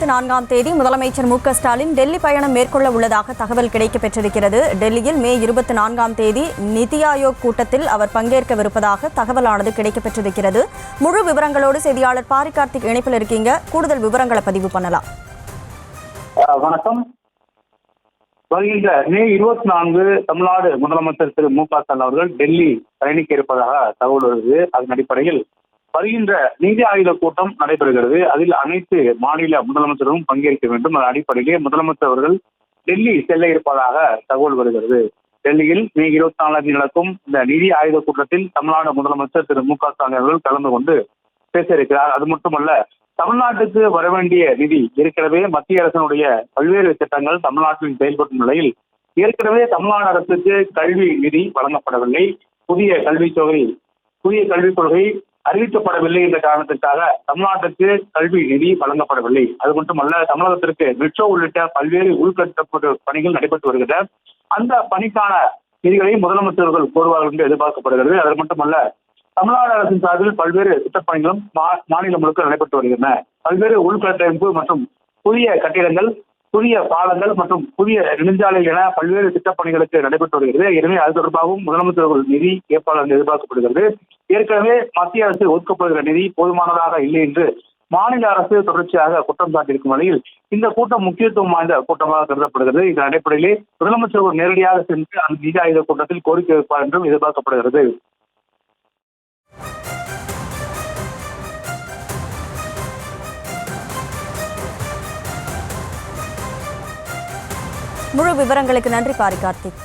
24ஆம் தேதி முதலமைச்சர் மு க ஸ்டாலின் டெல்லி பயணம் மேற்கொள்ள உள்ளதாக தகவல் கிடைக்கப்பெற்றிருக்கிறது. டெல்லியில் மே 24ஆம் தேதி நிதி ஆயோக் கூட்டத்தில் அவர் பங்கேற்கவிருப்பதாக தகவலானது கிடைக்கப்பெற்றிருக்கிறது. முழு விவரங்களோடு செய்தியாளர் பாரி கார்த்திக் இணைப்பில் இருக்கீங்க. கூடுதல் விவரங்களை பதிவு பண்ணலாம். வணக்கம். வருகின்ற மே 24 தமிழ்நாடு முதலமைச்சர் திரு மு க ஸ்டாலின் அவர்கள் டெல்லி பயணிக்க இருப்பதாக தகவல் வருது. அதன் அடிப்படையில் வருகின்ற நிதி ஆயோக் கூட்டம் நடைபெறுகிறது. அதில் அனைத்து மாநில முதலமைச்சரும் பங்கேற்க வேண்டும். அதன் அடிப்படையிலே முதலமைச்சர் அவர்கள் டெல்லி செல்ல இருப்பதாக தகவல் வருகிறது. டெல்லியில் மே 24 நடக்கும் இந்த நிதி ஆயோக் கூட்டத்தில் தமிழ்நாடு முதலமைச்சர் திரு மு க ஸ்டாலின் அவர்கள் கலந்து கொண்டு பேச இருக்கிறார். அது மட்டுமல்ல, தமிழ்நாட்டுக்கு வர வேண்டிய நிதி ஏற்கனவே மத்திய அரசினுடைய பல்வேறு திட்டங்கள் தமிழ்நாட்டில் செயல்படும் நிலையில் ஏற்கனவே தமிழ்நாடு அரசுக்கு கல்வி நிதி வழங்கப்படவில்லை. புதிய கல்விக் கொள்கை அறிவிக்கப்படவில்லை என்ற காரணத்திற்காக தமிழ்நாட்டுக்கு கல்வி நிதி வழங்கப்படவில்லை. அது மட்டுமல்ல, தமிழகத்திற்கு மெட்ரோ உள்ளிட்ட பல்வேறு உள்கட்டமைப்பு பணிகள் நடைபெற்று வருகின்றன. அந்த பணிக்கான நிதிகளை முதலமைச்சர்கள் கோருவார்கள் என்று எதிர்பார்க்கப்படுகிறது. அது மட்டுமல்ல, தமிழ்நாடு அரசின் சார்பில் பல்வேறு திட்டப்பணிகளும் மாநிலம் முழுக்க நடைபெற்று வருகின்றன. பல்வேறு உள்கட்டமைப்பு மற்றும் புதிய கட்டிடங்கள், புதிய பாலங்கள் மற்றும் புதிய நெடுஞ்சாலைகள் என பல்வேறு திட்டப்பணிகளுக்கு நடைபெற்று வருகிறது. எனவே அது தொடர்பாகவும் முதலமைச்சர்கள் நிதி ஏற்பாடு என்று எதிர்பார்க்கப்படுகிறது. ஏற்கனவே மத்திய அரசு ஒதுக்கப்படுகிற நிதி போதுமானதாக இல்லை என்று மாநில அரசு தொடர்ச்சியாக குற்றம் சாட்டியிருக்கும் நிலையில் இந்த கூட்டம் முக்கியத்துவம் வாய்ந்த கூட்டமாக கருதப்படுகிறது. இதன் அடிப்படையிலே முதலமைச்சர்கள் நேரடியாக சென்று அந்த நிதி ஆயோக் கூட்டத்தில் கோரிக்கை வைப்பார் என்றும் எதிர்பார்க்கப்படுகிறது. முழு விவரங்களுக்கு நன்றி பாரி கார்த்திக்.